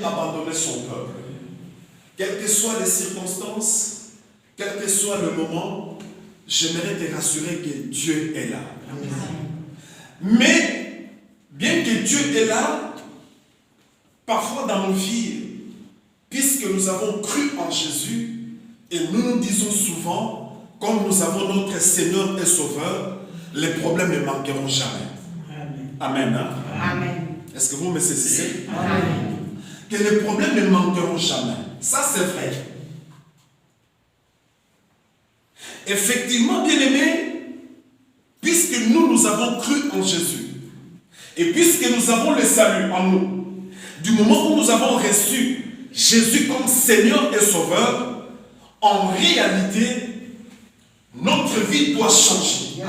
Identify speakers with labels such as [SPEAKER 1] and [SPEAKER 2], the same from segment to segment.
[SPEAKER 1] abandonner son peuple. Quelles que soient les circonstances, quel que soit le moment, j'aimerais te rassurer que Dieu est là. Mais, bien que Dieu est là, parfois dans nos vies, puisque nous avons cru en Jésus, et nous disons souvent, comme nous avons notre Seigneur et Sauveur, les problèmes ne manqueront jamais. Amen. Amen. Amen. Est-ce que vous me saisissez? Amen. Que les problèmes ne manqueront jamais. Ça, c'est vrai. Effectivement, bien-aimés, puisque nous avons cru en Jésus, et puisque nous avons le salut en nous, du moment où nous avons reçu Jésus comme Seigneur et Sauveur, en réalité, notre vie doit changer.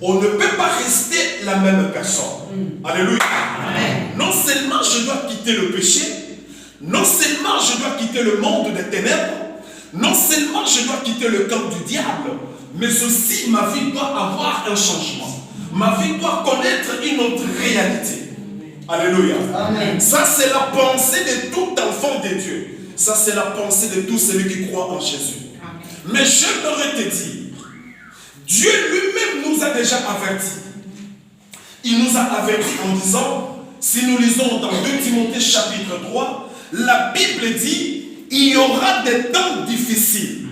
[SPEAKER 1] On ne peut pas rester la même personne. Alléluia. Amen. Non seulement je dois quitter le péché, non seulement je dois quitter le monde des ténèbres, non seulement je dois quitter le camp du diable, mais aussi ma vie doit avoir un changement. Ma vie doit connaître une autre réalité. Alléluia. Amen. Ça, c'est la pensée de tout enfant de Dieu. Ça, c'est la pensée de tout celui qui croit en Jésus. Amen. Mais j'aimerais te dire, Dieu lui-même nous a déjà avertis. Il nous a avertis en disant, si nous lisons dans 2 Timothée chapitre 3, la Bible dit, il y aura des temps difficiles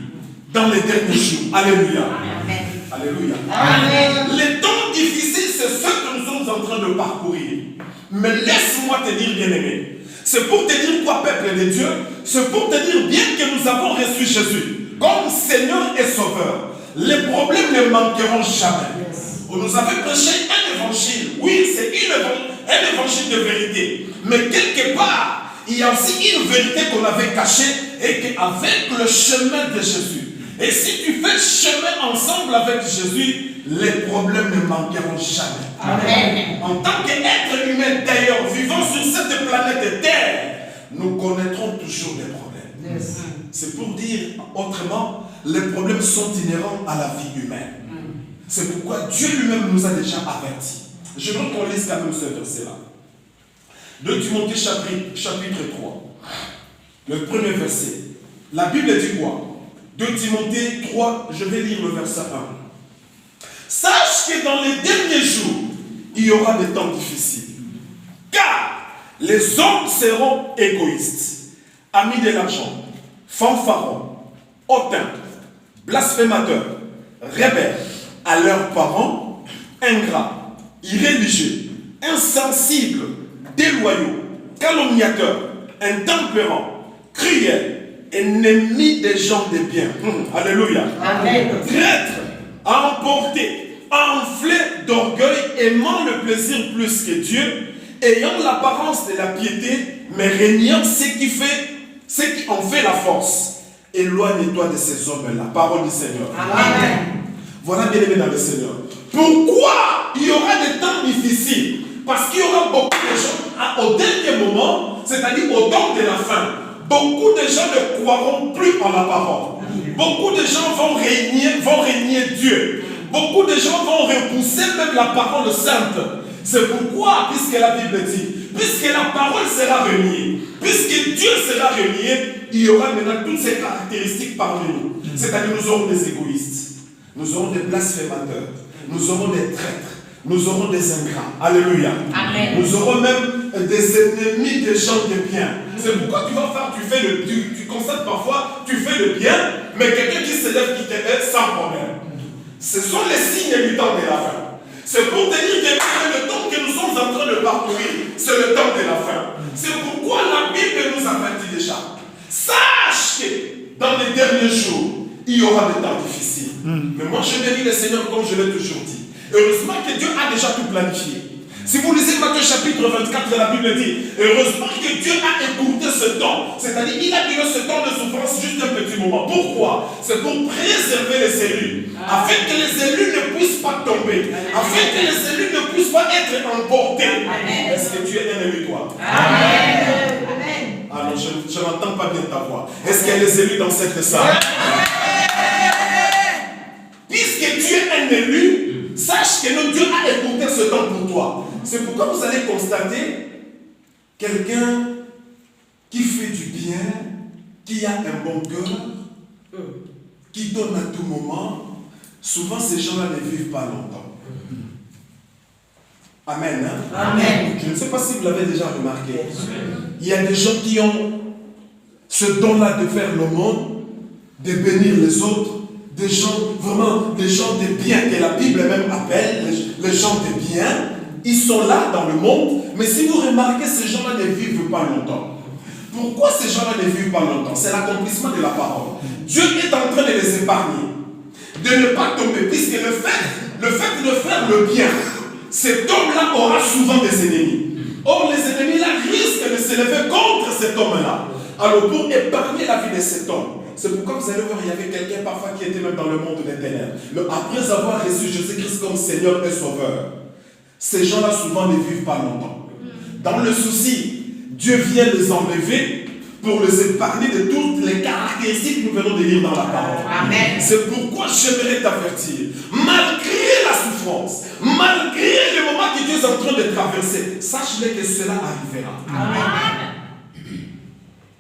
[SPEAKER 1] dans les derniers jours. Alléluia. Amen. Alléluia. Amen. Les temps difficiles, c'est ce que nous sommes en train de parcourir. Mais laisse-moi te dire, bien-aimé, c'est pour te dire quoi, peuple de Dieu? C'est pour te dire, bien que nous avons reçu Jésus comme Seigneur et Sauveur, les problèmes ne manqueront jamais. Vous nous avez prêché un évangile. Oui, c'est un évangile de vérité. Mais quelque part, il y a aussi une vérité qu'on avait cachée et qu'avec le chemin de Jésus, et si tu fais chemin ensemble avec Jésus, les problèmes ne manqueront jamais. Amen. En tant qu'être humain d'ailleurs, vivant sur cette planète Terre, nous connaîtrons toujours des problèmes. Yes. C'est pour dire autrement, les problèmes sont inhérents à la vie humaine. C'est pourquoi Dieu lui-même nous a déjà avertis. Je veux qu'on lise quand même ce verset-là. 2 Timothée chapitre 3. Le premier verset. La Bible dit quoi? 2 Timothée 3, je vais lire le verset 1. Sache que dans les derniers jours, il y aura des temps difficiles. Car les hommes seront égoïstes, amis de l'argent, fanfarons, hautains, blasphémateurs, rebelles à leurs parents, ingrats, irréligieux, insensibles, déloyaux, calomniateurs, intempérants, cruels, ennemis des gens de bien. Alléluia. Amen. Traîtres, emportés, enflés d'orgueil, aimant le plaisir plus que Dieu, ayant l'apparence de la piété, mais régnant ce qui en fait la force. Éloigne-toi de ces hommes-là. Parole du Seigneur. Amen. Voilà, bien aimé dans le Seigneur. Pourquoi il y aura des temps difficiles? Parce qu'il y aura beaucoup de gens, au dernier moment, c'est-à-dire au temps de la fin, beaucoup de gens ne croiront plus en la parole. Beaucoup de gens vont régner Dieu. Beaucoup de gens vont repousser même la parole sainte. C'est pourquoi, puisque la Bible dit, puisque la parole sera reniée, puisque Dieu sera renié, il y aura maintenant toutes ces caractéristiques parmi nous. C'est-à-dire nous aurons des égoïstes, nous aurons des blasphémateurs, nous aurons des traîtres, nous aurons des ingrats. Alléluia. Amen. Nous aurons même des ennemis des gens de bien. C'est pourquoi tu vas faire, tu constates parfois, tu fais le bien, mais quelqu'un qui se lève, qui te aide sans problème. Ce sont les signes du temps de la fin. C'est pour te dire que le temps que nous sommes en train de parcourir, c'est le temps de la fin. C'est pourquoi la Bible nous avertit déjà. Sache que dans les derniers jours, il y aura des temps difficiles. Mais moi, je bénis le Seigneur comme je l'ai toujours dit. Heureusement que Dieu a déjà tout planifié. Si vous lisez Matthieu chapitre 24, la Bible dit, heureusement que Dieu a écourté ce temps. C'est-à-dire, il a duré ce temps de souffrance juste un petit moment. Pourquoi? C'est pour préserver les élus. Afin que les élus ne puissent pas tomber. Afin que les élus ne puissent pas être emportés. Est-ce que tu es un élu, toi? Amen. Ah non, je n'entends pas bien ta voix. Est-ce qu'il y a les élus dans cette salle? Puisque tu es un élu, sache que notre Dieu a écouté ce temps pour toi. C'est pourquoi vous allez constater quelqu'un qui qui a un bon cœur, qui donne à tout moment, souvent ces gens-là ne vivent pas longtemps. Amen. Hein?
[SPEAKER 2] Amen.
[SPEAKER 1] Je ne sais pas si vous l'avez déjà remarqué. Il y a des gens qui ont ce don-là de faire le monde, de bénir les autres, des gens, vraiment, des gens de bien, que la Bible même appelle les gens de bien. Ils sont là dans le monde, mais si vous remarquez, ces gens-là ne vivent pas longtemps. Pourquoi ces gens-là ne vivent pas longtemps? C'est l'accomplissement de la parole. Dieu est en train de les épargner, de ne pas tomber, puisque le fait de faire le bien, cet homme-là aura souvent des ennemis. Or, les ennemis-là risquent de s'élever contre cet homme-là. Alors, pour épargner la vie de cet homme, c'est pourquoi vous allez voir, il y avait quelqu'un parfois qui était même dans le monde des ténèbres. Mais après avoir reçu Jésus-Christ comme Seigneur et Sauveur, ces gens-là souvent ne vivent pas longtemps. Dans le souci, Dieu vient les enlever pour les épargner de toutes les caractéristiques que nous venons de lire dans la parole.
[SPEAKER 2] Amen.
[SPEAKER 1] C'est pourquoi j'aimerais t'avertir, malgré la souffrance, malgré le moment que Dieu est en train de traverser, sache-le que cela arrivera.
[SPEAKER 2] Amen.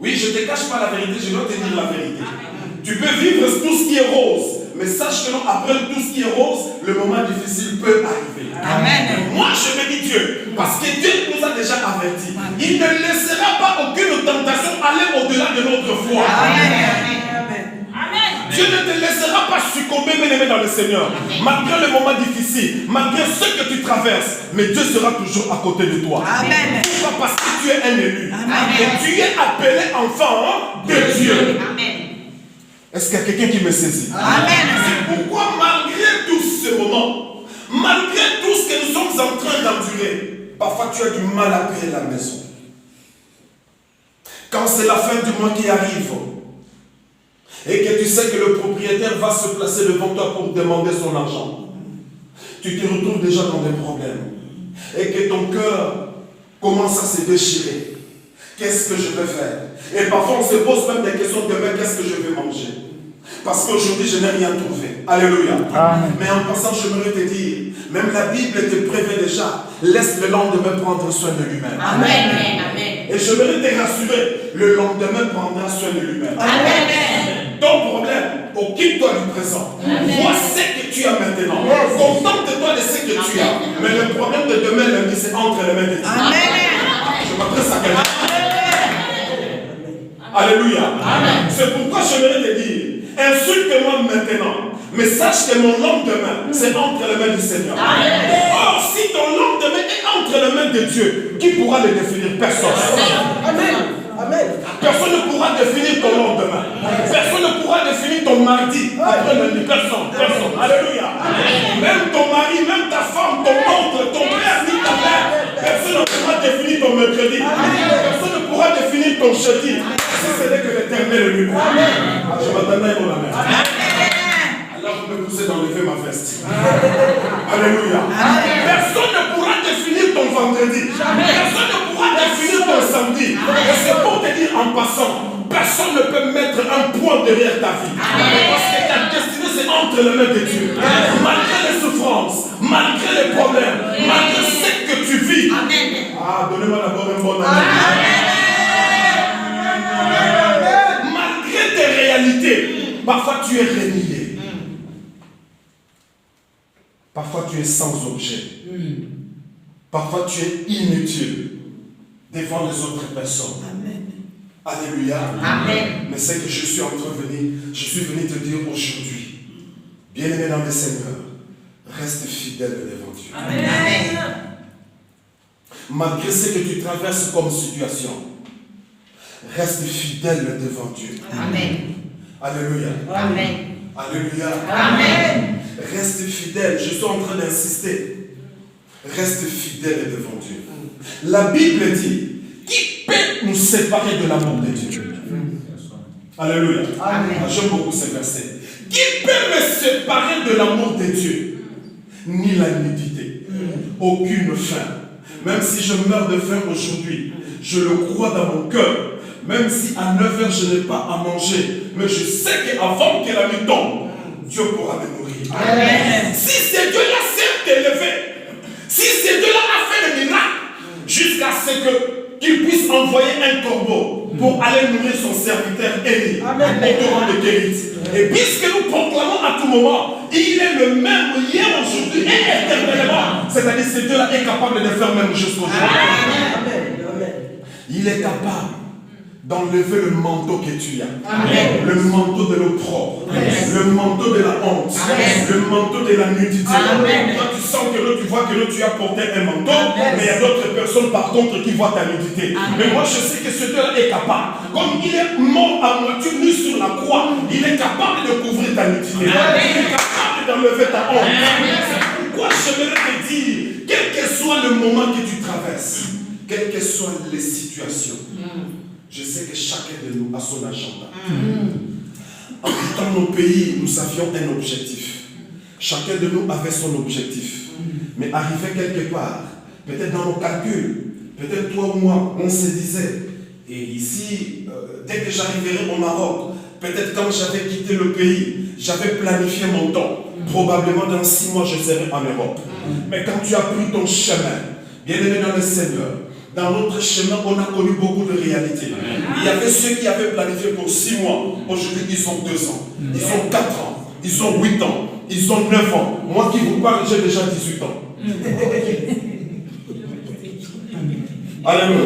[SPEAKER 1] Oui, je ne te cache pas la vérité, je dois te dire la vérité. Tu peux vivre tout ce qui est rose, mais sache que non, après tout ce qui est rose, le moment difficile peut arriver.
[SPEAKER 2] Amen.
[SPEAKER 1] Moi, je bénis Dieu, parce que Dieu nous a déjà avertis. Il ne laissera pas aucune tentation aller au-delà de notre foi.
[SPEAKER 2] Amen.
[SPEAKER 1] Dieu ne te laissera pas succomber, bien-aimé dans le Seigneur. Malgré le moment difficile, malgré ce que tu traverses, mais Dieu sera toujours à côté de toi.
[SPEAKER 2] Amen.
[SPEAKER 1] Pourquoi? Parce que tu es un élu.
[SPEAKER 2] Amen.
[SPEAKER 1] Et tu es appelé enfant de Dieu.
[SPEAKER 2] Amen.
[SPEAKER 1] Est-ce qu'il y a quelqu'un qui me saisit?
[SPEAKER 2] Amen.
[SPEAKER 1] C'est pourquoi, malgré tous ces moments, malgré tout ce que nous sommes en train d'endurer, parfois tu as du mal à payer la maison. Quand c'est la fin du mois qui arrive, et que tu sais que le propriétaire va se placer devant toi pour demander son argent, tu te retrouves déjà dans des problèmes, et que ton cœur commence à se déchirer. Qu'est-ce que je vais faire? Et parfois on se pose même des questions de demain, qu'est-ce que je vais manger? Parce qu'aujourd'hui je n'ai rien trouvé. Alléluia. Amen. Mais en passant, j'aimerais te dire, même la Bible te prévient déjà, laisse le lendemain prendre soin de lui-même.
[SPEAKER 2] Amen. Amen.
[SPEAKER 1] Et j'aimerais te rassurer, le lendemain prendra soin de lui-même.
[SPEAKER 2] Amen.
[SPEAKER 1] Ton problème, occupe-toi du présent. Vois ce que tu as maintenant. Contente-toi de ce que tu as. Mais le problème de demain lundi, c'est entre les mains de Dieu. Je m'adresse à quelqu'un. Alléluia. C'est pourquoi j'aimerais te dire, insulte-moi maintenant, mais sache que mon lendemain, c'est entre les mains du Seigneur. Or, si ton lendemain est entre les mains de Dieu, qui pourra le définir? Personne.
[SPEAKER 2] Amen.
[SPEAKER 1] Personne ne pourra définir ton lendemain. Personne ne pourra définir ton mardi après lundi. Personne. Alléluia. Même ton mari, même ta femme, ton oncle, ton père, ni ta mère, personne ne pourra définir ton mercredi. Personne ne pourra définir ton jeudi. Si ce n'est que l'Éternel lui-même. Je m'attendais à mon amen. Alors vous me poussez d'enlever ma veste. Alléluia. Personne ne pourra définir ton vendredi. Personne ne pourra définir ton samedi. Et c'est pour te dire en passant, personne ne peut mettre un point derrière ta vie. Parce que ta destinée c'est entre les mains de Dieu. Malgré les souffrances, malgré les problèmes, malgré ce que tu vis. Ah, donnez-moi d'abord un bon amen. Malgré tes réalités, parfois tu es renié. Parfois tu es sans objet. Parfois tu es inutile devant les autres personnes.
[SPEAKER 2] Amen.
[SPEAKER 1] Alléluia.
[SPEAKER 2] Amen.
[SPEAKER 1] Mais c'est que je suis venu te dire aujourd'hui, bien-aimé dans le Seigneur, reste fidèle devant Dieu.
[SPEAKER 2] Amen.
[SPEAKER 1] Malgré ce que tu traverses comme situation, reste fidèle devant Dieu.
[SPEAKER 2] Amen.
[SPEAKER 1] Alléluia.
[SPEAKER 2] Amen.
[SPEAKER 1] Alléluia.
[SPEAKER 2] Amen.
[SPEAKER 1] Reste fidèle. Je suis en train d'insister. Reste fidèle devant Dieu. La Bible dit, qui peut nous séparer de l'amour de Dieu? Alléluia.
[SPEAKER 2] Amen.
[SPEAKER 1] J'aime beaucoup ce verset. Qui peut me séparer de l'amour de Dieu? Ni la nudité, aucune faim. Même si je meurs de faim aujourd'hui, je le crois dans mon cœur. Même si à 9h je n'ai pas à manger, mais je sais qu'avant que la nuit tombe, Dieu pourra me nourrir.
[SPEAKER 2] Amen.
[SPEAKER 1] Si ce Dieu-là s'est élevé, si ce Dieu-là a fait le miracle, jusqu'à ce qu'il puisse envoyer un corbeau pour aller nourrir son serviteur Élie au torrent de Kérit. Et puisque nous proclamons à tout moment, il est le même hier, aujourd'hui et éternellement. C'est-à-dire que ce Dieu-là est capable de faire même jusqu'aujourd'hui. Il est capable d'enlever le manteau que tu as. Amen. Le manteau de l'opprobre, le manteau de la honte, le manteau de la nudité. Amen. Toi, tu sens que là, tu vois que là, tu as porté un manteau, mais il y a d'autres personnes par contre qui voient ta nudité. Amen. Mais moi, je sais que ce Dieu-là est capable. Comme il est mort à moitié nu sur la croix, il est capable de couvrir ta nudité. Amen. Il est capable d'enlever ta honte. C'est pourquoi j'aimerais te dire, quel que soit le moment que tu traverses, quelles que soient les situations, je sais que chacun de nous a son agenda. En quittant nos pays, nous avions un objectif. Chacun de nous avait son objectif. Mais arrivé quelque part, peut-être dans nos calculs, peut-être toi ou moi, on se disait, et ici, dès que j'arriverai au Maroc, peut-être quand j'avais quitté le pays, j'avais planifié mon temps. Probablement dans 6 mois, je serai en Europe. Mais quand tu as pris ton chemin, bien aimé dans le Seigneur, dans notre chemin, on a connu beaucoup de réalités. Il y avait ceux qui avaient planifié pour 6 mois. Aujourd'hui, ils ont 2 ans. Ils ont 4 ans. Ils ont 8 ans. Ils ont 9 ans. Moi qui vous parle, j'ai déjà 18 ans. Alléluia.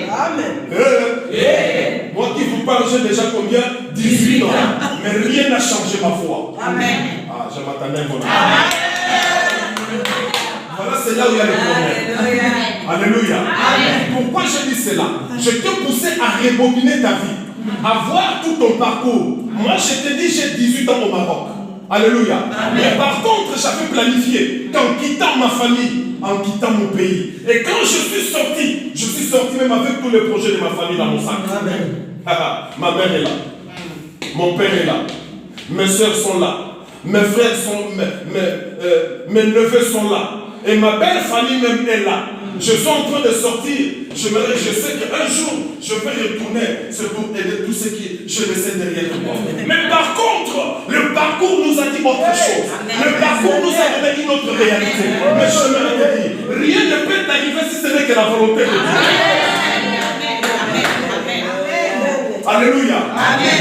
[SPEAKER 1] Amen. Moi qui vous parle, j'ai déjà combien? 18 ans. Mais rien n'a changé ma foi. Amen. Ah, je m'attendais à mon Voilà, c'est là où il y a le problème. Alléluia. Amen. Pourquoi je dis cela? Je te poussais à rebobiner ta vie, à voir tout ton parcours. Moi, je te dis, j'ai 18 ans au Maroc. Alléluia. Amen. Mais par contre, j'avais planifié qu'en quittant ma famille, en quittant mon pays, et quand je suis sorti même avec tous les projets de ma famille dans mon sac. Amen. Ma mère est là. Mon père est là. Mes soeurs sont là. Mes frères sont... mes neveux sont là. Et ma belle famille même est là. Je suis en train de sortir. Je sais qu'un jour, je vais retourner. C'est pour aider tous ceux qui je laissais derrière moi. Mais par contre, le parcours nous a dit autre chose. Le parcours nous a donné une autre réalité. Mais je me dire, rien ne peut t'arriver si ce n'est que la volonté de Dieu. Alléluia.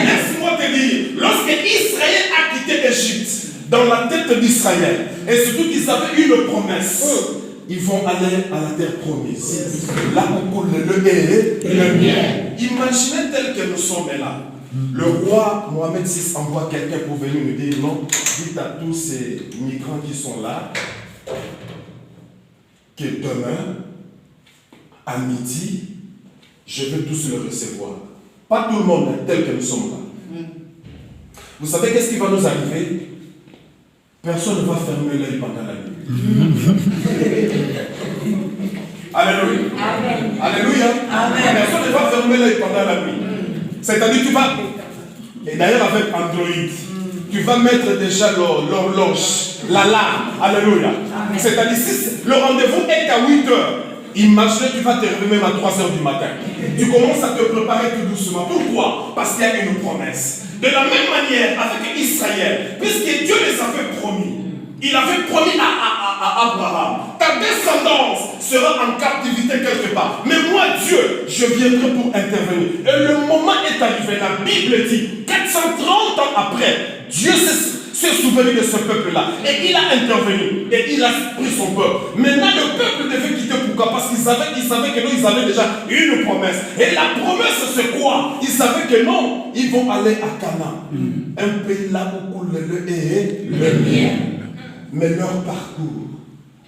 [SPEAKER 1] Laisse-moi te dire, lorsque Israël a quitté l'Égypte, dans la tête d'Israël, et surtout qu'ils avaient eu une promesse, ils vont aller à la terre promise. Là où coule le lait et le miel. Imaginez tel que nous sommes là. Le roi Mohamed VI envoie quelqu'un pour venir nous dire non, dites à tous ces migrants qui sont là que demain, à midi, je vais tous le recevoir. Pas tout le monde tel que nous sommes là. Vous savez qu'est-ce qui va nous arriver? Personne ne va fermer l'œil pendant la nuit. Alléluia. Amen. Alléluia. Amen. Personne ne va fermer l'œil pendant la nuit. C'est-à-dire tu vas, et d'ailleurs avec Android, tu vas mettre déjà l'horloge, l'alarme. Alléluia. C'est-à-dire si le rendez-vous est à 8 heures, imaginez tu vas te réveiller même à 3 heures du matin. Tu commences à te préparer tout doucement. Pourquoi? Parce qu'il y a une promesse. De la même manière avec Israël, puisque Dieu les avait promis, il avait promis à Abraham, ta descendance sera en captivité quelque part. Mais moi, Dieu, je viendrai pour intervenir. Et le moment est arrivé, la Bible dit, 430 ans après, Dieu s'est souvenu de ce peuple-là. Et il a intervenu. Et il a pris son peuple. Maintenant, le peuple devait quitter. Pourquoi? Parce qu'ils savaient que non, ils avaient déjà une promesse. Et la promesse, c'est quoi? Ils savaient que non, ils vont aller à Canaan. Un pays là où coule le lait et le miel. Mais leur parcours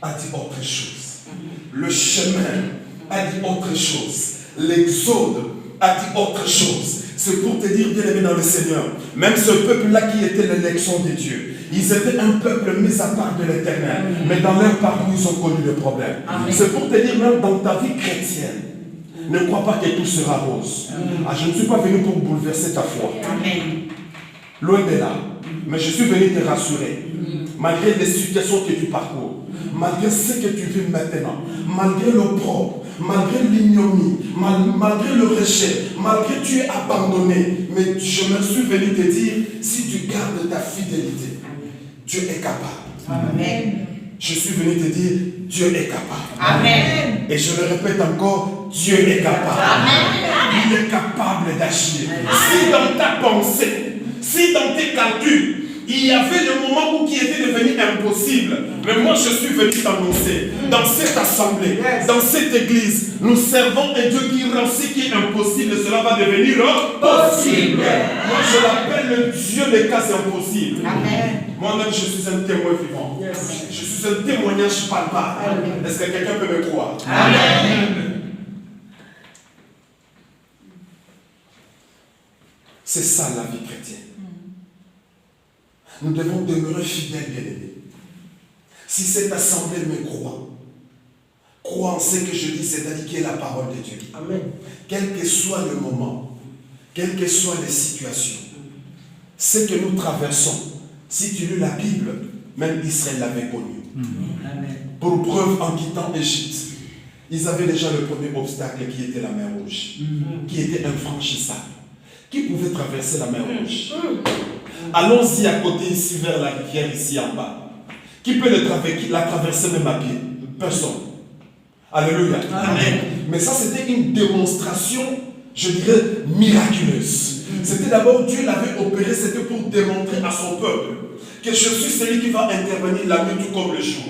[SPEAKER 1] a dit autre chose. Le chemin a dit autre chose. L'exode a dit autre chose. C'est pour te dire, bien aimé dans le Seigneur, même ce peuple-là qui était l'élection de Dieu, ils étaient un peuple mis à part de l'Éternel. Mais dans leur parcours, ils ont connu des problèmes. C'est pour te dire, même dans ta vie chrétienne, ne crois pas que tout sera rose. Je ne suis pas venu pour bouleverser ta foi. Loin de là. Mais je suis venu te rassurer. Malgré les situations que tu parcours, malgré ce que tu vis maintenant, malgré l'opprobre, malgré l'ignominie, malgré le rejet, malgré que tu es abandonné, mais je me suis venu te dire, si tu gardes ta fidélité, Dieu est capable. Amen. Je suis venu te dire, Dieu est capable. Amen. Et je le répète encore, Dieu est capable. Amen. Il est capable d'agir. Si dans ta pensée, si dans tes calculs, il y avait des moments où qui était devenu impossible. Mais moi, je suis venu t'annoncer, dans cette assemblée, dans cette église, nous servons un Dieu qui rend ce qui est impossible, cela va devenir possible. Moi, je l'appelle le Dieu des cas impossibles. Moi-même, je suis un témoin vivant. Je suis un témoignage palpable. Est-ce que quelqu'un peut me croire? Amen. C'est ça la vie chrétienne. Nous devons demeurer fidèles, bien-aimés. Si cette assemblée me croit en ce que je dis, c'est-à-dire qui est la parole de Dieu. Amen. Quel que soit le moment, quelles que soient les situations, ce que nous traversons, si tu lis la Bible, même Israël l'avait connu. Amen. Pour preuve, en quittant l'Égypte, ils avaient déjà le premier obstacle qui était la mer Rouge, qui était infranchissable. Qui pouvait traverser la mer Rouge? Allons-y à côté, ici, vers la rivière, ici en bas. Qui peut la traverser même à pied? Personne. Alléluia. Amen. Mais ça, c'était une démonstration, je dirais, miraculeuse. C'était d'abord, Dieu l'avait opéré, c'était pour démontrer à son peuple que je suis celui qui va intervenir la nuit tout comme le jour.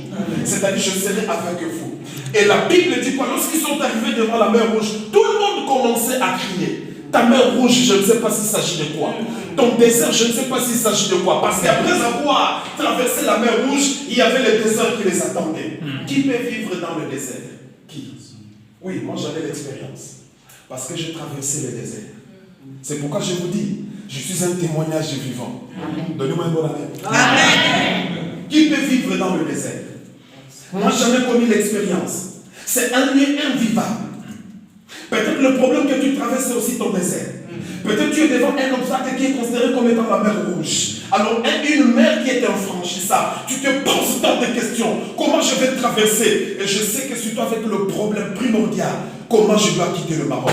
[SPEAKER 1] C'est-à-dire, je serai avec vous. Et la Bible dit quoi? Lorsqu'ils sont arrivés devant la mer Rouge, tout le monde commençait à crier. Ta mer Rouge, je ne sais pas s'il s'agit de quoi. Ton désert, je ne sais pas s'il s'agit de quoi. Parce qu'après avoir traversé la mer Rouge, il y avait le désert qui les attendait. Qui peut vivre dans le désert? Qui? Oui, moi j'avais l'expérience. Parce que j'ai traversé le désert. C'est pourquoi je vous dis, je suis un témoignage vivant. Donnez-moi un bon amen. Amen. Qui peut vivre dans le désert? Moi j'en ai connu l'expérience. C'est un lieu invivable. Peut-être le problème que tu traverses, c'est aussi ton désert. Peut-être tu es devant un obstacle qui est considéré comme étant la mer Rouge. Alors, une mer qui est infranchissable. Tu te poses tant de questions. Comment je vais traverser? Et je sais que c'est toi avec le problème primordial. Comment je dois quitter le Maroc?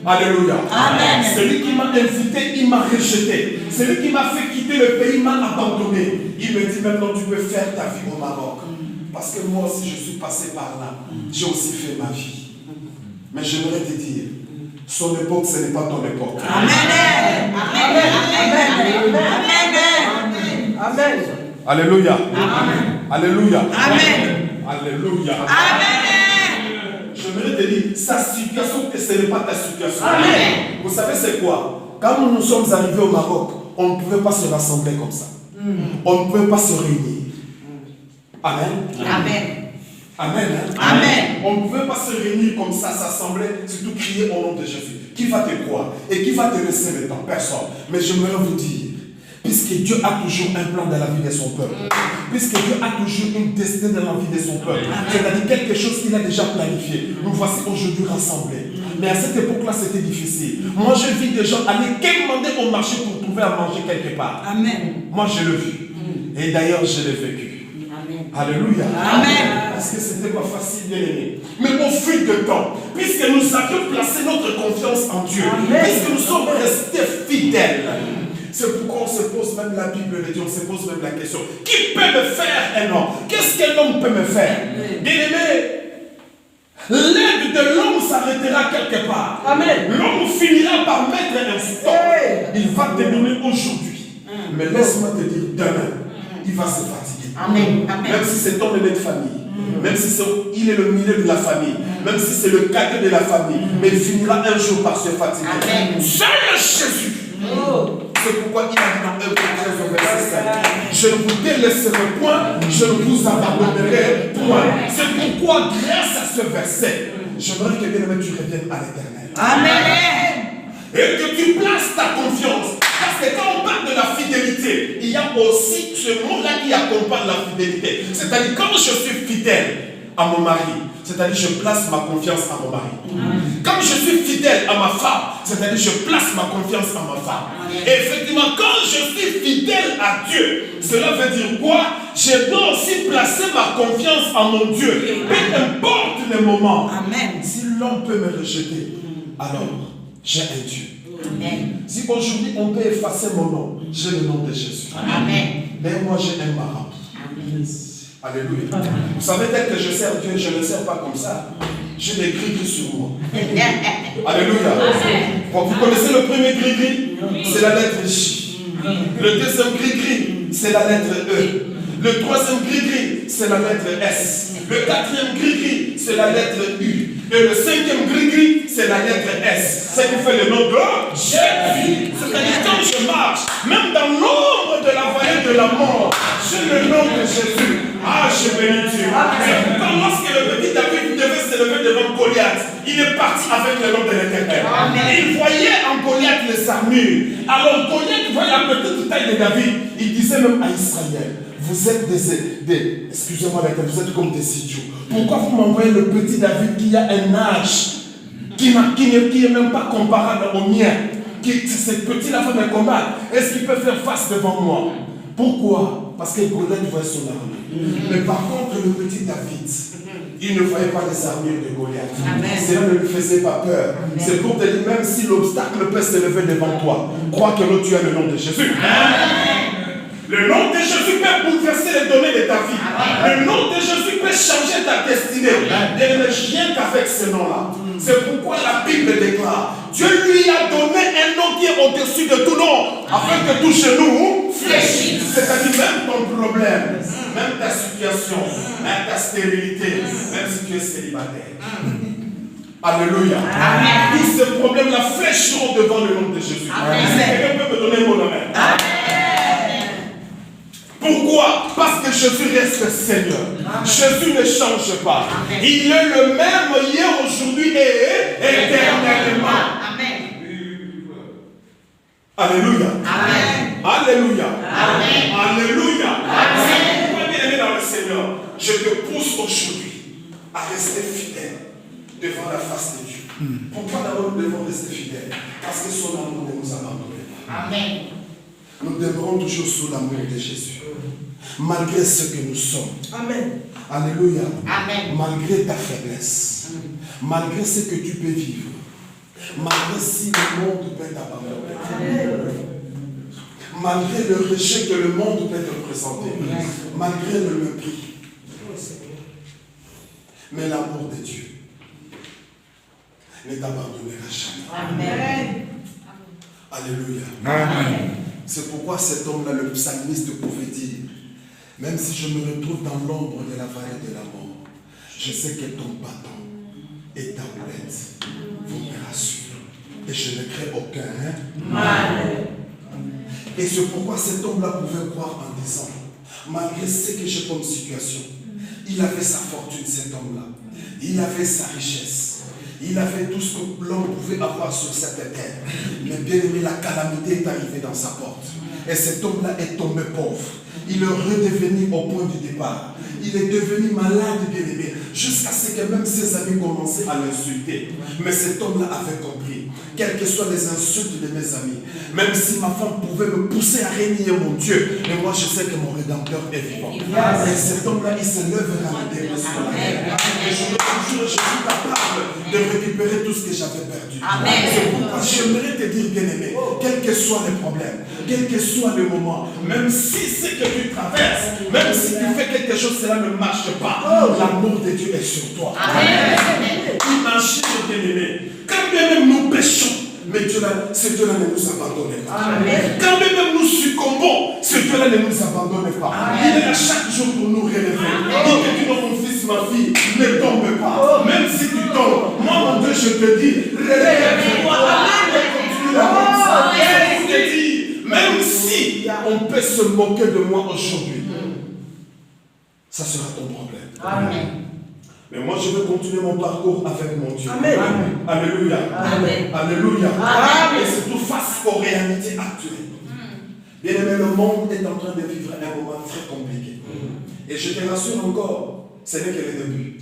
[SPEAKER 1] Alléluia. Amen. Celui qui m'a invité, il m'a rejeté. Celui qui m'a fait quitter le pays m'a abandonné. Il me dit maintenant tu peux faire ta vie au Maroc. Parce que moi aussi je suis passé par là. J'ai aussi fait ma vie. Mais j'aimerais te dire, son époque, ce n'est pas ton époque. Amen. Amen. Amen. Amen. Amen. Alléluia. Amen. Alléluia. Amen. Alléluia. Amen. J'aimerais te dire, sa situation, ce n'est pas ta situation. Amen. Vous savez c'est quoi? Quand nous sommes arrivés au Maroc, on ne pouvait pas se rassembler comme ça. On ne pouvait pas se réunir. Amen. Amen. Amen. Amen. On ne pouvait pas se réunir comme ça, s'assembler, surtout crier au nom de Jésus. Qui va te croire et qui va te laisser le temps? Personne. Mais j'aimerais vous dire, puisque Dieu a toujours un plan dans la vie de son peuple, puisque Dieu a toujours une destinée dans la vie de son peuple, c'est-à-dire quelque chose qu'il a déjà planifié, nous voici aujourd'hui rassemblés. Mais à cette époque-là, c'était difficile. Moi, je vis des gens aller quémander au marché pour trouver à manger quelque part. Amen. Moi, je l'ai vu. Et d'ailleurs, je l'ai vécu. Alléluia. Amen. Parce que ce n'était pas facile, bien aimé. Mais au fil du temps, puisque nous avions placé notre confiance en Dieu, puisque nous sommes restés fidèles, c'est pourquoi on se pose même la Bible de Dieu, on se pose même la question, qui peut me faire un homme? Qu'est-ce qu'un homme peut me faire? Bien aimé, l'aide de l'homme s'arrêtera quelque part. Amen. L'homme finira par mettre un stop. Il va te donner aujourd'hui. Mais laisse-moi te dire, demain, il va se fatiguer. Amen. Amen. Même si c'est ton aîné de famille, même si il est le milieu de la famille, même si c'est le cadet de la famille, mais il finira un jour par se fatiguer. Amen. Seul Jésus. C'est pourquoi il a dit dans Hébreux 13 au verset 5, je ne vous délaisserai point, je ne vous abandonnerai point. C'est pourquoi, grâce à ce verset, j'aimerais que bien aimé tu reviennes à l'Éternel. Amen. Et que tu places ta confiance. Parce que quand on parle de la fidélité, il y a aussi ce mot-là qui accompagne la fidélité. C'est-à-dire, quand je suis fidèle à mon mari, c'est-à-dire je place ma confiance à mon mari. Quand je suis fidèle à ma femme, c'est-à-dire je place ma confiance à ma femme. Et effectivement, quand je suis fidèle à Dieu, cela veut dire quoi? Je dois aussi placer ma confiance en mon Dieu. Peu importe le moment. Amen. Si l'homme peut me rejeter, alors j'ai un Dieu. Amen. Si aujourd'hui on peut effacer mon nom, j'ai le nom de Jésus. Amen. Mais moi j'ai un marabout. Alléluia. Amen. Vous savez, tel que je sers Dieu, je ne le sers pas comme ça. j'ai des gris-gris sur moi. Alléluia. Bon, vous connaissez le premier gris-gris? C'est la lettre J. Le deuxième gris-gris, c'est la lettre E. Le troisième gris-gris, c'est la lettre S. Le quatrième gris-gris, c'est la lettre U. Et le cinquième gris-gris, c'est la lettre S. Ça qui fait le nom de Jésus. C'est-à-dire quand je marche, même dans l'ombre de la vallée de la mort, j'ai le nom de Jésus. Ah, je bénis Dieu. C'est pourquoi lorsque le petit David devait se lever devant Goliath, il est parti avec le nom de l'Éternel. Il voyait en Goliath les armures. Alors Goliath voyait la petite taille de David. Il disait même à Israël, vous êtes excusez-moi, vous êtes comme des idiots. Pourquoi vous m'envoyez le petit David qui a un âge qui n'est même pas comparable au mien? Ce petit-là fait me combattre. Est-ce qu'il peut faire face devant moi? Pourquoi? Parce que Goliath voyait son armure. Mais par contre, le petit David, il ne voyait pas les armures de Goliath. Cela ne lui faisait pas peur. C'est pour te dire, même si l'obstacle peut se lever devant toi, crois que tu as le nom de Jésus. Le nom de Jésus peut bouleverser les données de ta vie. Le nom de Jésus peut changer ta destinée. Et ne rien qu'avec ce nom-là. C'est pourquoi la Bible déclare, Dieu lui a donné un nom qui est au-dessus de tout nom, afin que tout genou fléchisse. C'est-à-dire même ton problème, même ta situation, même ta stérilité, même si tu es célibataire. Alléluia. Tous ces problèmes-là fléchiront devant le nom de Jésus. Quelqu'un peut me donner mon amen? Pourquoi? Parce que Jésus reste Seigneur. Jésus ne change pas. Il est le même hier, aujourd'hui et éternellement. Alléluia. Alléluia. Alléluia. Pourquoi, bien-aimé dans le Seigneur, je te pousse aujourd'hui à rester fidèle devant la face de Dieu. Pourquoi d'abord nous devons rester fidèles? Parce que son amour ne nous abandonne pas. Amen. Nous demeurons toujours sous l'amour de Jésus. Malgré ce que nous sommes. Amen. Alléluia. Amen. Malgré ta faiblesse. Malgré ce que tu peux vivre. Malgré si le monde peut t'abandonner. Malgré le rejet que le monde peut te présenter. Malgré le mépris. Mais l'amour de Dieu ne t'abandonnera jamais. Amen. Alléluia. Amen. C'est pourquoi cet homme-là, le psalmiste, pouvait dire, même si je me retrouve dans l'ombre de la vallée de la mort, je sais que ton bâton et ta houlette vont me rassurer. Et je ne crains aucun mal. Et c'est pourquoi cet homme-là pouvait croire en disant, malgré ce que j'ai comme situation, il avait sa fortune, cet homme-là. Il avait sa richesse. Il avait tout ce que l'homme pouvait avoir sur cette terre. Mais bien aimé, la calamité est arrivée dans sa porte. Et cet homme-là est tombé pauvre. Il est redevenu au point du départ. Il est devenu malade, bien aimé, jusqu'à ce que même ses amis commençaient à l'insulter. Mais cet homme-là avait compris, quelles que soient les insultes de mes amis, même si ma femme pouvait me pousser à régner mon Dieu, mais moi je sais que mon Rédempteur est vivant. Et cet homme-là, il se lèvera à la terre sur la terre. Et je me jure, je suis capable de récupérer tout ce que j'avais perdu. C'est pourquoi j'aimerais te dire, bien aimé, quels que soient les problèmes, quel que soit le moment, même si c'est que tu traverses, même si tu fais quelque chose, cela ne marche pas, l'amour de Dieu est sur toi. Imagine, bien aimé, quand bien même nous péchons, mais ce Dieu-là ne nous abandonne pas. Quand bien même nous succombons, ce Dieu-là ne nous abandonne pas. Il est là chaque jour pour nous relever. Il te dit, mon fils, ma fille, ne tombe pas. Même si tu tombes, moi, mon Dieu, je te dis, relève-toi. Continue la route. Je te dis, même si on peut se moquer de moi aujourd'hui, ça sera ton problème. Amen. Mais moi, je veux continuer mon parcours avec mon Dieu. Amen. Alléluia. Amen. Alléluia. Amen. Et surtout face aux réalités actuelles. Bien aimé, le monde est en train de vivre un moment très compliqué. Et je te rassure encore, ce n'est que le début.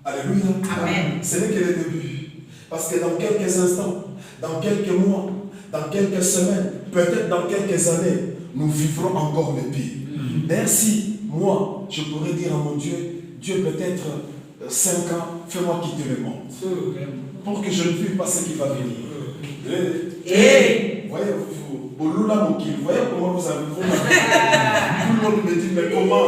[SPEAKER 1] Alléluia. Amen. Ce n'est que le début. Parce que dans quelques instants, dans quelques mois, dans quelques semaines, peut-être dans quelques années, nous vivrons encore le pire. Ainsi, moi, je pourrais dire à mon Dieu, Dieu peut-être 5 ans, fais-moi quitter le monde. Pour que je ne vive pas ce qui va venir. Voyez, vous voyez comment vous avez. Tout le monde me dit, mais comment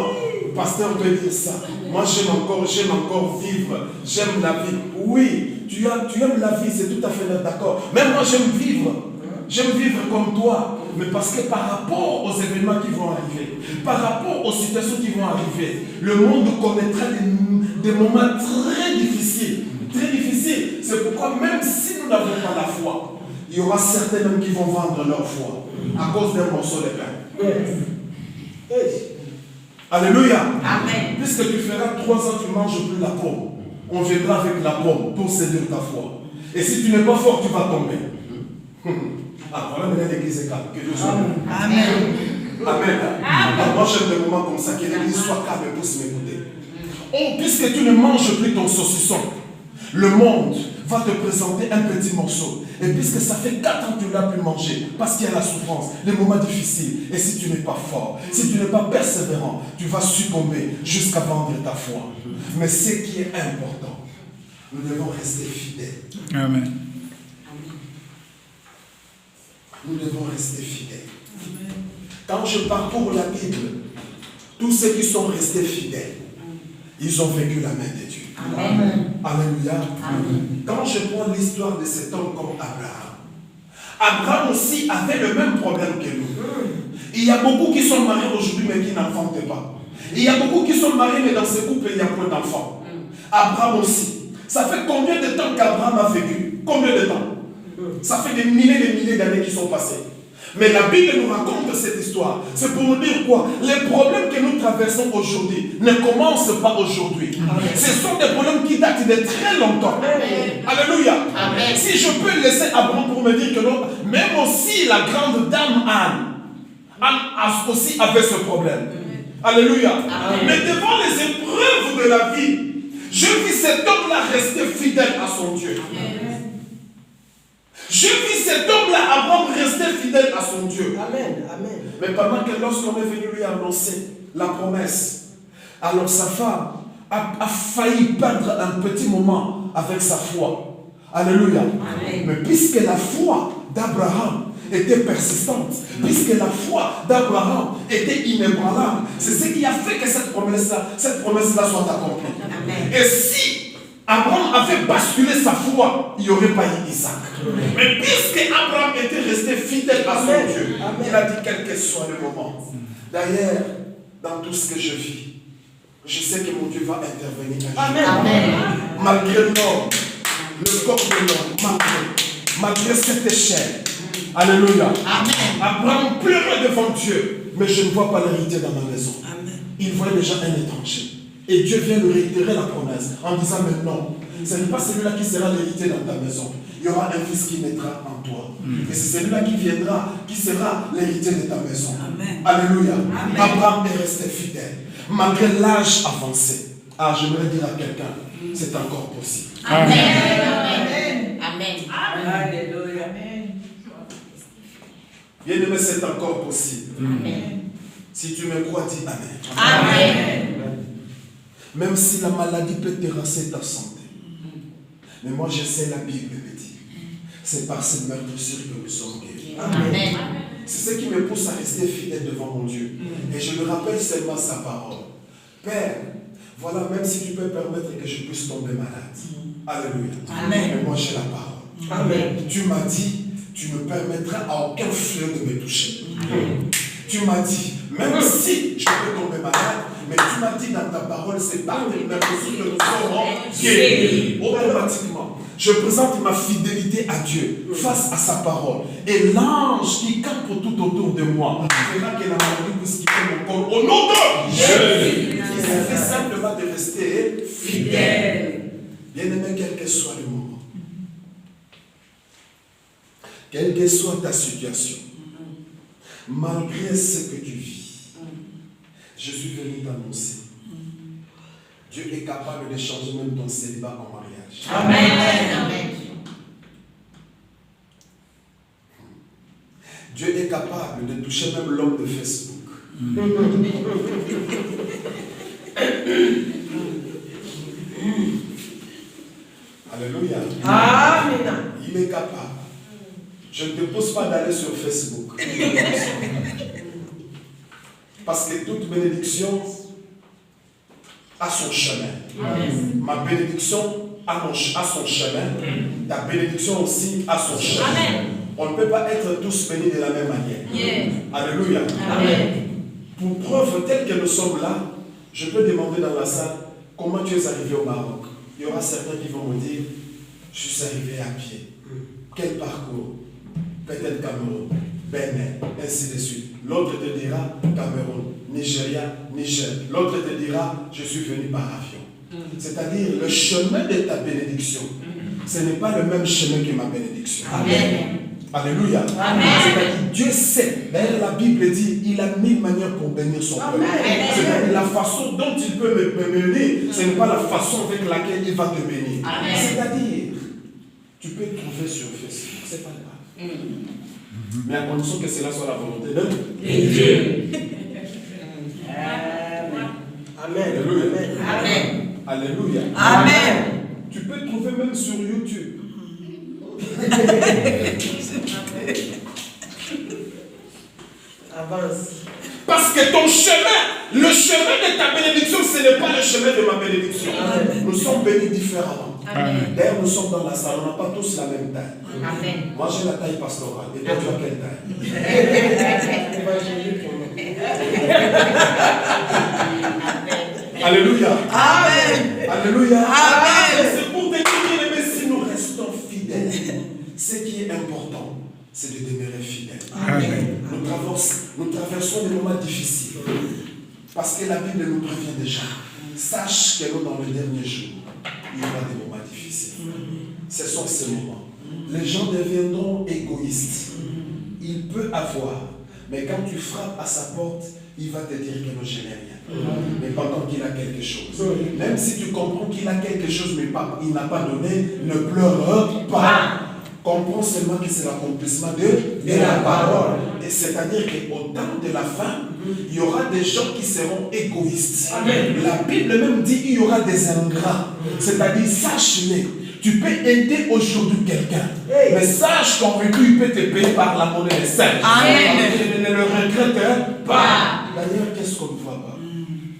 [SPEAKER 1] pasteur peut dire ça. Moi, j'aime encore vivre. J'aime la vie. Oui, tu aimes la vie, c'est tout à fait d'accord. Même moi, j'aime vivre. J'aime vivre comme toi. Mais parce que par rapport aux événements qui vont arriver, par rapport aux situations qui vont arriver, le monde connaîtra des moments très difficiles. Très difficiles. C'est pourquoi même si nous n'avons pas la foi, il y aura certains hommes qui vont vendre leur foi à cause d'un morceau de pain. Alléluia.
[SPEAKER 2] Amen.
[SPEAKER 1] Puisque tu feras 3 ans, tu ne manges plus la pomme. On viendra avec la pomme pour séduire ta foi. Et si tu n'es pas fort, tu vas tomber. Ah, voilà maintenant l'église est calme. Que Dieu soit béni.
[SPEAKER 2] Amen.
[SPEAKER 1] Amen. Moi j'aime des moments comme ça, que l'église soit calme et puisse m'écouter. Puisque tu ne manges plus ton saucisson, le monde va te présenter un petit morceau. Et puisque ça fait 4 ans que tu ne l'as plus mangé, parce qu'il y a la souffrance, les moments difficiles, et si tu n'es pas fort, si tu n'es pas persévérant, tu vas succomber jusqu'à vendre ta foi. Mais ce qui est important, nous devons rester fidèles.
[SPEAKER 3] Amen.
[SPEAKER 1] Nous devons rester fidèles. Quand je parcours la Bible, tous ceux qui sont restés fidèles, ils ont vécu la main de Dieu.
[SPEAKER 2] Amen.
[SPEAKER 1] Alléluia.
[SPEAKER 2] Amen.
[SPEAKER 1] Quand je prends l'histoire de cet homme comme Abraham, Abraham aussi avait le même problème que nous. Il y a beaucoup qui sont mariés aujourd'hui mais qui n'enfantent pas. Il y a beaucoup qui sont mariés mais dans ce couple il y a peu d'enfants. Abraham aussi. Ça fait combien de temps qu'Abraham a vécu? Combien de temps? Ça fait des milliers d'années qui sont passées. Mais la Bible nous raconte cette histoire. C'est pour nous dire quoi? Les problèmes que nous traversons aujourd'hui ne commencent pas aujourd'hui. Ce sont des problèmes qui datent de très longtemps.
[SPEAKER 2] Amen.
[SPEAKER 1] Alléluia.
[SPEAKER 2] Amen.
[SPEAKER 1] Si je peux laisser Abraham pour me dire que non, même aussi la grande dame Anne aussi avait ce problème. Alléluia.
[SPEAKER 2] Amen.
[SPEAKER 1] Mais devant les épreuves de la vie, je vis cet homme-là rester fidèle à son Dieu. Je vis cet homme-là, Abraham, rester fidèle à son Dieu.
[SPEAKER 2] Amen. Amen.
[SPEAKER 1] Mais pendant que lorsqu'on est venu lui annoncer la promesse, alors sa femme a failli perdre un petit moment avec sa foi. Alléluia.
[SPEAKER 2] Amen.
[SPEAKER 1] Mais puisque la foi d'Abraham était persistante, puisque la foi d'Abraham était inébranlable, c'est ce qui a fait que cette promesse-là soit accomplie.
[SPEAKER 2] Amen.
[SPEAKER 1] Et si Abraham avait basculé sa foi, il n'y aurait pas eu Isaac. Mais puisque Abraham était resté fidèle à son
[SPEAKER 2] Amen.
[SPEAKER 1] Dieu,
[SPEAKER 2] Amen.
[SPEAKER 1] il a dit quel que soit le moment. D'ailleurs, dans tout ce que je vis, je sais que mon Dieu va intervenir.
[SPEAKER 2] Amen. Amen.
[SPEAKER 1] Malgré l'homme, le corps de l'homme, malgré cette échelle. Alléluia.
[SPEAKER 2] Amen.
[SPEAKER 1] Abraham pleurait devant Dieu, mais je ne vois pas l'héritier dans ma maison.
[SPEAKER 2] Amen.
[SPEAKER 1] Il voit déjà un étranger. Et Dieu vient lui réitérer la promesse en disant maintenant, ce n'est pas celui-là qui sera l'héritier dans ta maison. Il y aura un fils qui naîtra en toi. Et c'est celui-là qui viendra, qui sera l'héritier de ta maison.
[SPEAKER 2] Amen.
[SPEAKER 1] Alléluia.
[SPEAKER 2] Amen.
[SPEAKER 1] Abraham est resté fidèle. Malgré l'âge avancé. Ah, j'aimerais dire à quelqu'un, c'est encore possible.
[SPEAKER 2] Amen. Amen. Amen. Alléluia.
[SPEAKER 1] Bien aimé, c'est encore possible.
[SPEAKER 2] Amen.
[SPEAKER 1] Si tu me crois, dis Amen.
[SPEAKER 2] Amen.
[SPEAKER 1] Même si la maladie peut terrasser ta santé. Mais moi, je sais, la Bible me dit, c'est par ces meurtrissures que nous sommes guéris.
[SPEAKER 2] Amen.
[SPEAKER 1] C'est ce qui me pousse à rester fidèle devant mon Dieu. Et je le rappelle seulement sa parole. Père, voilà, même si tu peux permettre que je puisse tomber malade. Alléluia.
[SPEAKER 2] Amen.
[SPEAKER 1] Mais moi, j'ai la parole.
[SPEAKER 2] Amen.
[SPEAKER 1] Tu m'as dit, tu ne permettras à aucun fleur de me toucher. Tu m'as dit, même si je peux tomber malade, mais tu m'as dit dans ta parole, c'est par tes meurtrissures que nous serons guéris. Automatiquement, je présente ma fidélité à Dieu face à sa parole. Et l'ange qui campe tout autour de moi fera que la maladie puisse quitter mon corps. Au nom de Jésus, il suffit simplement de rester fidèle. Bien-aimé, quel que soit le moment, quelle que soit ta situation, malgré ce que tu vis, je suis venu t'annoncer. Dieu est capable de changer même ton célibat en mariage.
[SPEAKER 2] Amen.
[SPEAKER 1] Dieu est capable de toucher même l'homme de Facebook. Alléluia.
[SPEAKER 2] Amen.
[SPEAKER 1] Il est capable. Je ne te pose pas d'aller sur Facebook. Parce que toute bénédiction a son chemin.
[SPEAKER 2] Amen.
[SPEAKER 1] Ma bénédiction a son chemin. Ta bénédiction aussi a son chemin.
[SPEAKER 2] Amen.
[SPEAKER 1] On ne peut pas être tous bénis de la même manière.
[SPEAKER 2] Yes.
[SPEAKER 1] Alléluia.
[SPEAKER 2] Amen.
[SPEAKER 1] Pour preuve, tel que nous sommes là, je peux demander dans la salle comment tu es arrivé au Maroc. Il y aura certains qui vont me dire, je suis arrivé à pied. Quel parcours? Peut-être Cameroun, Bénin, ainsi de suite. L'autre te dira Cameroun, Nigeria, Niger. L'autre te dira, je suis venu par avion. C'est-à-dire, le chemin de ta bénédiction, ce n'est pas le même chemin que ma bénédiction.
[SPEAKER 2] Amen.
[SPEAKER 1] Alléluia.
[SPEAKER 2] Amen.
[SPEAKER 1] C'est-à-dire, Dieu sait. D'ailleurs, la Bible dit, il a 1000 manières pour bénir son peuple. C'est-à-dire, la façon dont il peut me bénir, ce n'est pas la façon avec laquelle il va te bénir. C'est-à-dire, tu peux trouver sur Facebook, c'est pas grave. Mais à condition que cela soit la volonté de Dieu.
[SPEAKER 2] Amen.
[SPEAKER 1] Alléluia.
[SPEAKER 2] Amen.
[SPEAKER 1] Alléluia.
[SPEAKER 2] Amen.
[SPEAKER 1] Tu peux trouver même sur YouTube.
[SPEAKER 2] Avance.
[SPEAKER 1] Parce que ton chemin, le chemin de ta bénédiction, ce n'est pas le chemin de ma bénédiction. Nous sommes bénis différemment.
[SPEAKER 2] Amen.
[SPEAKER 1] D'ailleurs, nous sommes dans la salle, on n'a pas tous la même taille.
[SPEAKER 2] Amen.
[SPEAKER 1] Moi, j'ai la taille pastorale. Et toi, tu as quelle taille? Alléluia.
[SPEAKER 2] Amen.
[SPEAKER 1] Alléluia.
[SPEAKER 2] Amen.
[SPEAKER 1] C'est pour te dire, bien-aimé, si nous restons fidèles, ce qui est important, c'est de demeurer fidèles.
[SPEAKER 2] Amen.
[SPEAKER 1] Nous traversons des moments difficiles. Parce que la Bible nous prévient déjà. Sache que nous, dans le dernier jour, il y aura des moments difficiles. Ce sont ces moments. Les gens deviendront égoïstes. Il peut avoir, mais quand tu frappes à sa porte, il va te dire que non, je n'ai rien. Mais pendant qu'il a quelque chose. Même si tu comprends qu'il a quelque chose, mais il n'a pas donné, ne pleure pas. Comprends seulement que c'est l'accomplissement de la parole. Et c'est-à-dire qu'au temps de la fin, il y aura des gens qui seront égoïstes. Amen. La Bible même dit qu'il y aura des ingrats. C'est-à-dire, sache-le. Tu peux aider aujourd'hui quelqu'un. Mais sache qu'en retour, il peut te payer par la monnaie des saints.
[SPEAKER 2] Amen.
[SPEAKER 1] Ne le regrette pas. D'ailleurs, qu'est-ce qu'on ne voit pas?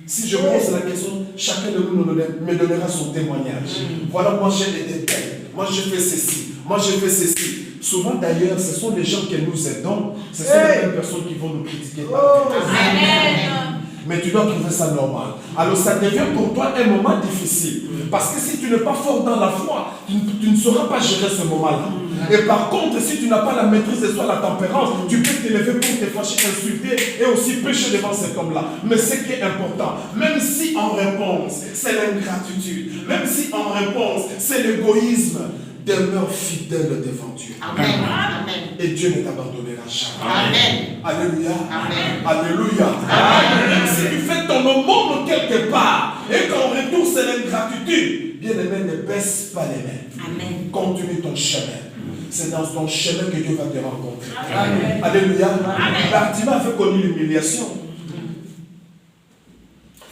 [SPEAKER 1] Si je pose la question, chacun de nous me donnera son témoignage. Voilà, moi j'ai des détails. Moi j'ai fait ceci. Moi j'ai fait ceci. Souvent d'ailleurs, ce sont les gens que nous aidons. Ce sont les mêmes personnes qui vont nous critiquer. Amen. Mais tu dois trouver ça normal. Alors ça devient pour toi un moment difficile. Parce que si tu n'es pas fort dans la foi, tu ne sauras pas gérer ce moment-là. Et par contre, si tu n'as pas la maîtrise de soi, la tempérance, tu peux t'élever pour te fâcher, insulter et aussi pécher devant cet homme-là. Mais ce qui est important, même si en réponse, c'est l'ingratitude, même si en réponse, c'est l'égoïsme, demeure fidèle devant Dieu.
[SPEAKER 2] Amen.
[SPEAKER 1] Et Dieu ne t'abandonnera jamais.
[SPEAKER 2] Amen.
[SPEAKER 1] Alléluia.
[SPEAKER 2] Amen.
[SPEAKER 1] Alléluia.
[SPEAKER 2] Amen.
[SPEAKER 1] Même si tu fais ton aumône quelque part et qu'en retour c'est l'ingratitude, bien aimé, ne baisse pas les mains.
[SPEAKER 2] Amen.
[SPEAKER 1] Continue ton chemin. C'est dans ton chemin que Dieu va te rencontrer.
[SPEAKER 2] Amen.
[SPEAKER 1] Alléluia.
[SPEAKER 2] Amen.
[SPEAKER 1] Bartimée avait connu l'humiliation.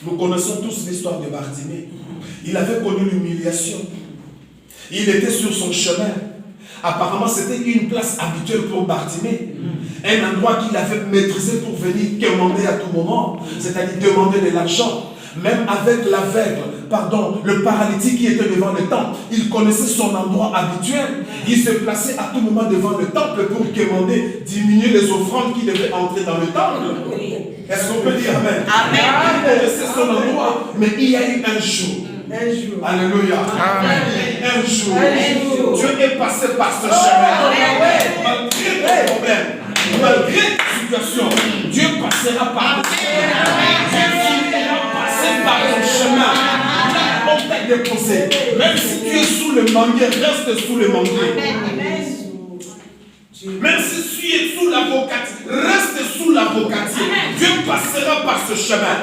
[SPEAKER 1] Nous connaissons tous l'histoire de Bartimée. Il avait connu l'humiliation. Il était sur son chemin. Apparemment, c'était une place habituelle pour Bartimée. Un endroit qu'il avait maîtrisé pour venir commander à tout moment. C'est-à-dire demander de l'argent. Même avec l'aveugle, le paralytique qui était devant le temple, il connaissait son endroit habituel. Il se plaçait à tout moment devant le temple pour commander, diminuer les offrandes qui devaient entrer dans le temple. Est-ce qu'on peut dire Amen?
[SPEAKER 2] Amen.
[SPEAKER 1] Il connaissait son endroit, mais il y a eu un jour. Alléluia.
[SPEAKER 2] Amen.
[SPEAKER 1] Un jour, Dieu est passé par ce chemin. Malgré tes problèmes, malgré ta situation, Dieu passera par ce chemin. Dieu finira passer par ton chemin. Là, on t'a déposé. Même si tu es sous le manguier, reste sous le manguier. Même si tu es sous l'avocatier, reste sous l'avocatier. Dieu passera par ce chemin.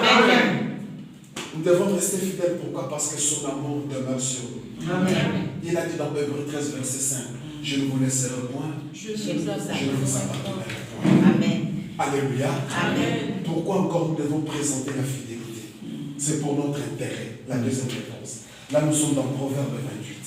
[SPEAKER 1] Nous devons rester fidèles. Pourquoi? Parce que son amour demeure sur nous. Amen. Il a dit dans Hébreux 13, verset 5, je ne vous laisserai point, je ne vous abandonnerai point. Amen. Alléluia. Amen. Pourquoi encore nous devons présenter la fidélité? C'est pour notre intérêt. La deuxième réponse. Là, nous sommes dans Proverbe 28.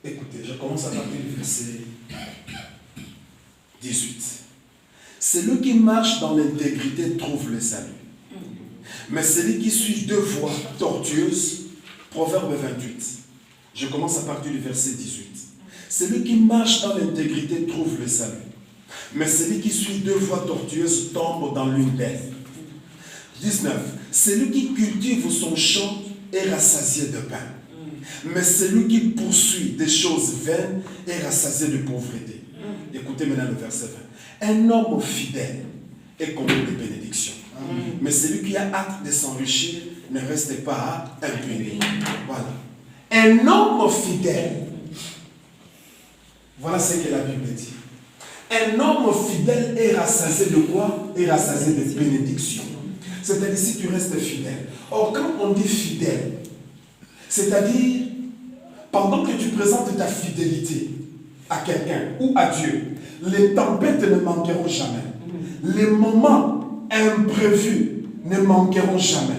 [SPEAKER 1] Écoutez, je commence à partir du verset 18. Celui qui marche dans l'intégrité trouve le salut. Mais celui qui suit deux voies tortueuses, Proverbe 28. Je commence à partir du verset 18. Celui qui marche dans l'intégrité trouve le salut. Mais celui qui suit deux voies tortueuses tombe dans l'une d'elles. 19. Celui qui cultive son champ est rassasié de pain. Mais celui qui poursuit des choses vaines est rassasié de pauvreté. Écoutez maintenant le verset 20. Un homme fidèle est comblé de bénédictions. Mais celui qui a hâte de s'enrichir ne reste pas impuni. Voilà. Un homme fidèle. Voilà ce que la Bible dit. Un homme fidèle est rassasié de quoi? Est rassasié de bénédictions. C'est-à-dire si tu restes fidèle. Or, quand on dit fidèle, c'est-à-dire pendant que tu présentes ta fidélité à quelqu'un ou à Dieu, les tempêtes ne manqueront jamais. Les moments imprévus ne manqueront jamais.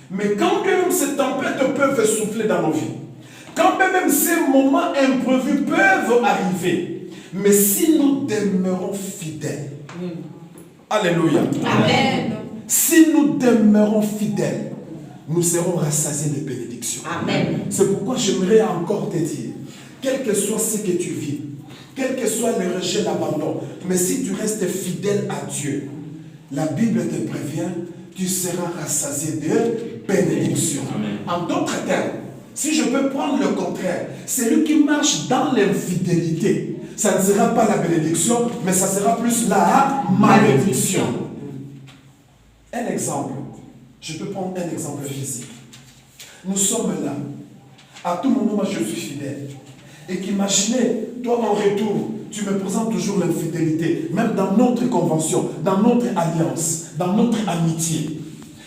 [SPEAKER 1] Mais quand même ces tempêtes peuvent souffler dans nos vies, quand même ces moments imprévus peuvent arriver, mais si nous demeurons fidèles, alléluia,
[SPEAKER 2] Amen.
[SPEAKER 1] Si nous demeurons fidèles, nous serons rassasiés de bénédictions.
[SPEAKER 2] Amen.
[SPEAKER 1] C'est pourquoi j'aimerais encore te dire, quel que soit ce que tu vis, quel que soit le rejet, l'abandon, mais si tu restes fidèle à Dieu, la Bible te prévient, tu seras rassasié de bénédictions. En d'autres termes, si je peux prendre le contraire, celui qui marche dans l'infidélité, ça ne sera pas la bénédiction, mais ça sera plus la malédiction. Un exemple, je peux prendre un exemple physique. Nous sommes là, à tout moment, moi je suis fidèle. Et qu'imaginez, toi en retour, tu me présentes toujours l'infidélité, même dans notre convention, dans notre alliance, dans notre amitié.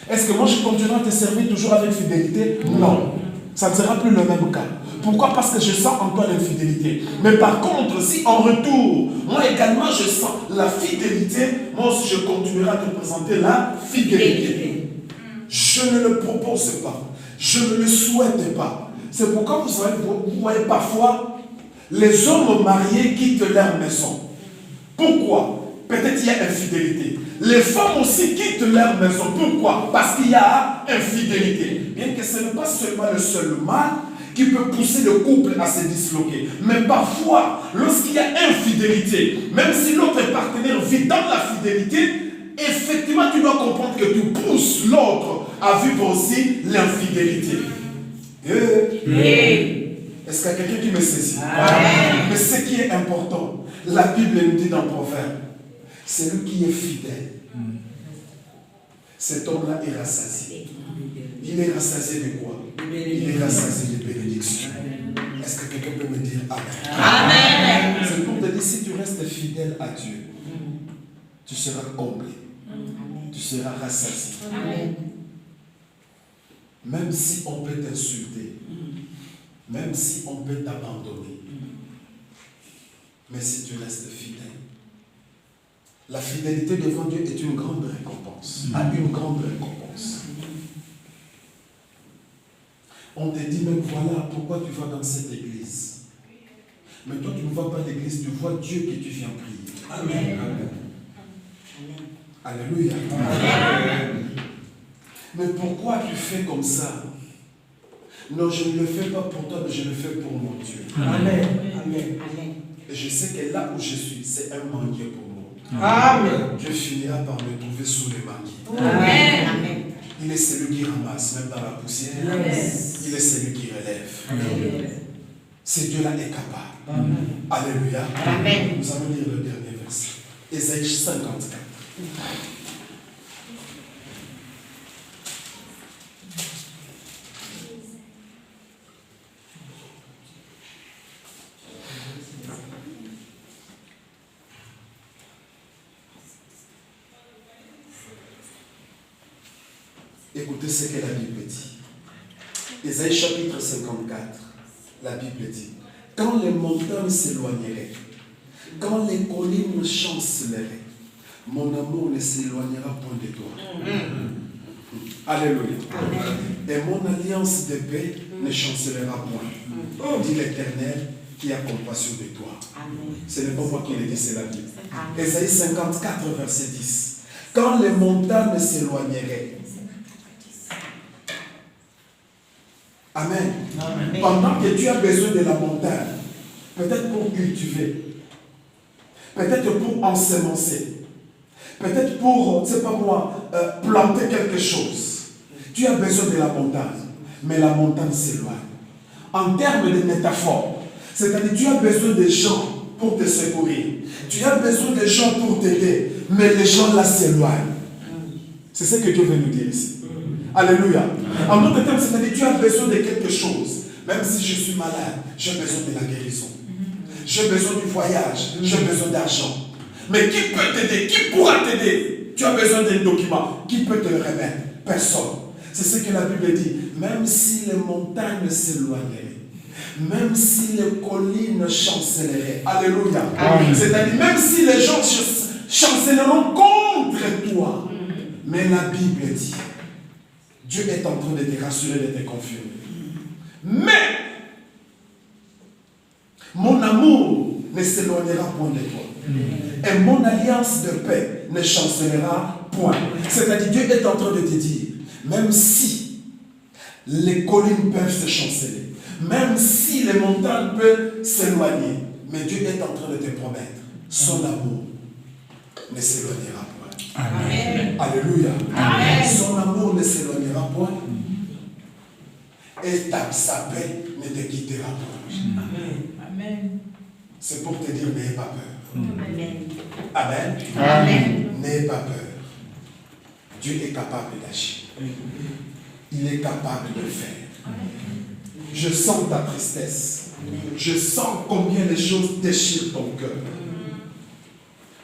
[SPEAKER 1] Est-ce que moi je continuerai à te servir toujours avec fidélité? Non. Ça ne sera plus le même cas. Pourquoi? Parce que je sens en toi l'infidélité. Mais par contre, si en retour, moi également je sens la fidélité, moi aussi je continuerai à te présenter la fidélité. Je ne le propose pas. Je ne le souhaite pas. C'est pourquoi vous voyez parfois les hommes mariés quittent leur maison. Pourquoi? Peut-être il y a infidélité. Les femmes aussi quittent leur maison. Pourquoi? Parce qu'il y a infidélité. Bien que ce n'est pas seulement le seul mal qui peut pousser le couple à se disloquer. Mais parfois, lorsqu'il y a infidélité, même si l'autre partenaire vit dans la fidélité, effectivement, tu dois comprendre que tu pousses l'autre à vivre aussi l'infidélité. Est-ce qu'il y a quelqu'un qui me saisit? Mais ce qui est important, la Bible nous dit dans Proverbe, celui qui est fidèle, cet homme-là est rassasié. Il est rassasié de quoi? Il est rassasié de bénédictions. Est-ce que quelqu'un peut me dire Amen?
[SPEAKER 2] Amen.
[SPEAKER 1] C'est pour te dire, si tu restes fidèle à Dieu, tu seras comblé. Tu seras rassasié.
[SPEAKER 2] Amen.
[SPEAKER 1] Même si on peut t'insulter, même si on peut t'abandonner, mais si tu restes fidèle. La fidélité devant Dieu est une grande récompense. A une grande récompense. On te dit même voilà pourquoi tu vas dans cette église. Mais toi tu ne vois pas l'église, tu vois Dieu que tu viens prier. Amen. Alléluia. Amen. Mais pourquoi tu fais comme ça? Non, je ne le fais pas pour toi, mais je le fais pour mon Dieu.
[SPEAKER 2] Amen. Amen.
[SPEAKER 1] Et je sais que là où je suis, c'est un manqué pour moi.
[SPEAKER 2] Amen.
[SPEAKER 1] Dieu finira par me trouver sous les maquis.
[SPEAKER 2] Amen.
[SPEAKER 1] Il est celui qui ramasse, même dans la poussière.
[SPEAKER 2] Amen.
[SPEAKER 1] Il est celui qui relève.
[SPEAKER 2] Amen.
[SPEAKER 1] Ce Dieu-là est capable.
[SPEAKER 2] Amen.
[SPEAKER 1] Alléluia.
[SPEAKER 2] Amen.
[SPEAKER 1] Nous allons lire le dernier verset. Ésaïe 54. Écoutez ce que la Bible dit. Ésaïe chapitre 54, la Bible dit, quand les montagnes s'éloigneraient, quand les collines chanceleraient, mon amour ne s'éloignera point de toi. Alléluia. Et mon alliance de paix ne chancelera point. Dit l'Éternel, qui a compassion de toi.
[SPEAKER 2] Amen.
[SPEAKER 1] Ce n'est pas moi qui l'ai dit, c'est la Bible.
[SPEAKER 2] Amen.
[SPEAKER 1] Ésaïe 54, verset 10. Quand les montagnes s'éloigneraient. Amen.
[SPEAKER 2] Amen.
[SPEAKER 1] Pendant que tu as besoin de la montagne, peut-être pour cultiver, peut-être pour ensemencer, peut-être pour, je ne sais pas moi, planter quelque chose. Tu as besoin de la montagne, mais la montagne s'éloigne. En termes de métaphore, c'est-à-dire tu as besoin de gens pour te secourir. Tu as besoin de gens pour t'aider, mais les gens là s'éloignent. C'est ce que Dieu veut nous dire ici. Alléluia. En d'autres termes, c'est-à-dire tu as besoin de quelque chose. Même si je suis malade, j'ai besoin de la guérison. J'ai besoin du voyage, j'ai besoin d'argent. Mais qui peut t'aider? Qui pourra t'aider? Tu as besoin d'un document. Qui peut te le remettre? Personne. C'est ce que la Bible dit. Même si les montagnes s'éloigneraient, même si les collines chanceleraient. Alléluia. C'est-à-dire même si les gens chancelleront contre toi. Mais la Bible dit, Dieu est en train de te rassurer, de te confirmer. Mais mon amour ne s'éloignera point de toi. Et mon alliance de paix ne chancelera point. C'est-à-dire Dieu est en train de te dire, même si les collines peuvent se chanceler, même si les montagnes peuvent s'éloigner, mais Dieu est en train de te promettre, son amour ne s'éloignera point.
[SPEAKER 2] Amen.
[SPEAKER 1] Alléluia.
[SPEAKER 2] Amen.
[SPEAKER 1] Son amour ne s'éloignera point. Et sa paix ne te quittera point.
[SPEAKER 2] Amen.
[SPEAKER 1] C'est pour te dire, n'ayez pas peur.
[SPEAKER 2] Amen.
[SPEAKER 1] Amen.
[SPEAKER 2] Amen.
[SPEAKER 1] N'ayez pas peur. Dieu est capable d'agir. Il est capable de faire. Je sens ta tristesse. Je sens combien les choses déchirent ton cœur.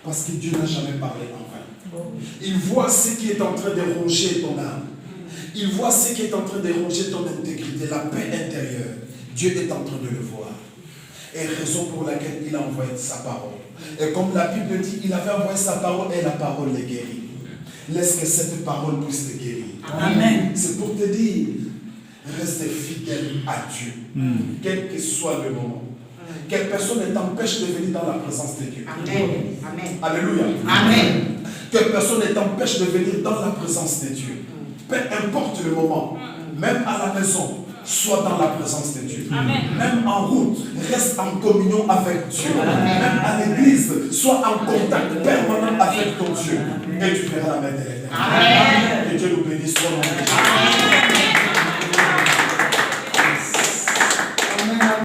[SPEAKER 1] Parce que Dieu n'a jamais parlé en vain. Il voit ce qui est en train de ronger ton âme. Il voit ce qui est en train de ronger ton intégrité, la paix intérieure. Dieu est en train de le voir. Et raison pour laquelle il a envoyé sa parole. Et comme la Bible dit, il avait envoyé sa parole et la parole les guérit. Laisse que cette parole puisse te guérir.
[SPEAKER 2] Amen.
[SPEAKER 1] C'est pour te dire, reste fidèle à Dieu, quel que soit le moment. Quelle personne ne t'empêche de venir dans la présence de Dieu.
[SPEAKER 2] Amen. Amen.
[SPEAKER 1] Alléluia.
[SPEAKER 2] Amen.
[SPEAKER 1] Quelle personne ne t'empêche de venir dans la présence de Dieu. Peu importe le moment, même à la maison, sois dans la présence de Dieu.
[SPEAKER 2] Amen.
[SPEAKER 1] Même en route, reste en communion avec Dieu. Même à l'église, sois en contact permanent avec ton Dieu. Et tu verras la main de l'Éternel. Que Dieu nous bénisse.